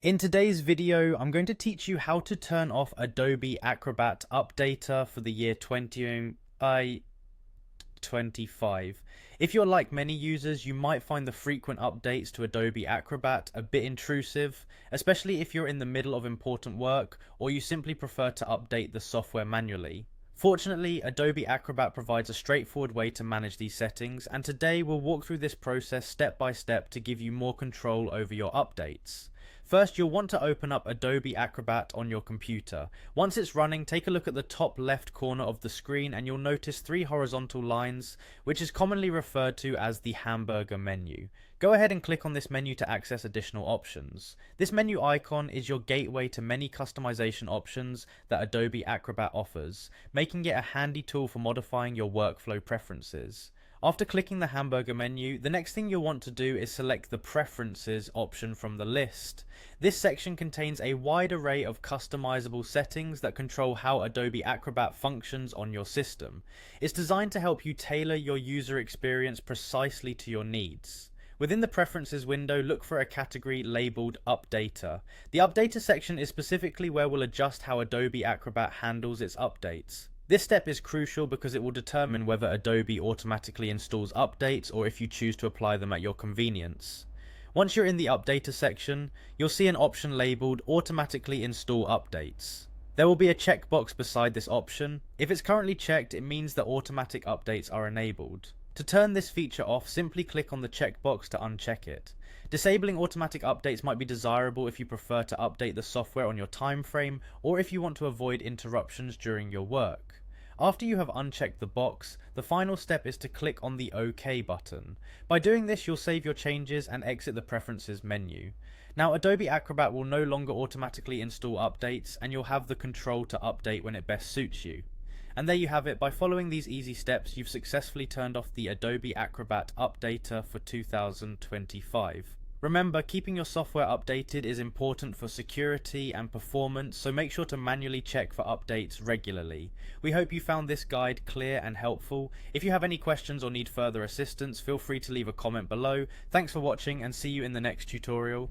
In today's video, I'm going to teach you how to turn off Adobe Acrobat Updater for the year 2025. If you're like many users, you might find the frequent updates to Adobe Acrobat a bit intrusive, especially if you're in the middle of important work or you simply prefer to update the software manually. Fortunately, Adobe Acrobat provides a straightforward way to manage these settings, and today we'll walk through this process step by step to give you more control over your updates. First, you'll want to open up Adobe Acrobat on your computer. Once it's running, take a look at the top left corner of the screen and you'll notice three horizontal lines, which is commonly referred to as the hamburger menu. Go ahead and click on this menu to access additional options. This menu icon is your gateway to many customization options that Adobe Acrobat offers, making it a handy tool for modifying your workflow preferences. After clicking the hamburger menu, the next thing you'll want to do is select the Preferences option from the list. This section contains a wide array of customizable settings that control how Adobe Acrobat functions on your system. It's designed to help you tailor your user experience precisely to your needs. Within the Preferences window, look for a category labeled Updater. The Updater section is specifically where we'll adjust how Adobe Acrobat handles its updates. This step is crucial because it will determine whether Adobe automatically installs updates or if you choose to apply them at your convenience. Once you're in the Updater section, you'll see an option labeled Automatically Install Updates. There will be a checkbox beside this option. If it's currently checked, it means that automatic updates are enabled. To turn this feature off, simply click on the checkbox to uncheck it. Disabling automatic updates might be desirable if you prefer to update the software on your time frame or if you want to avoid interruptions during your work. After you have unchecked the box, the final step is to click on the OK button. By doing this, you'll save your changes and exit the Preferences menu. Now, Adobe Acrobat will no longer automatically install updates, and you'll have the control to update when it best suits you. And there you have it. By following these easy steps, you've successfully turned off the Adobe Acrobat Updater for 2025. Remember, keeping your software updated is important for security and performance, so make sure to manually check for updates regularly. We hope you found this guide clear and helpful. If you have any questions or need further assistance, feel free to leave a comment below. Thanks for watching and see you in the next tutorial.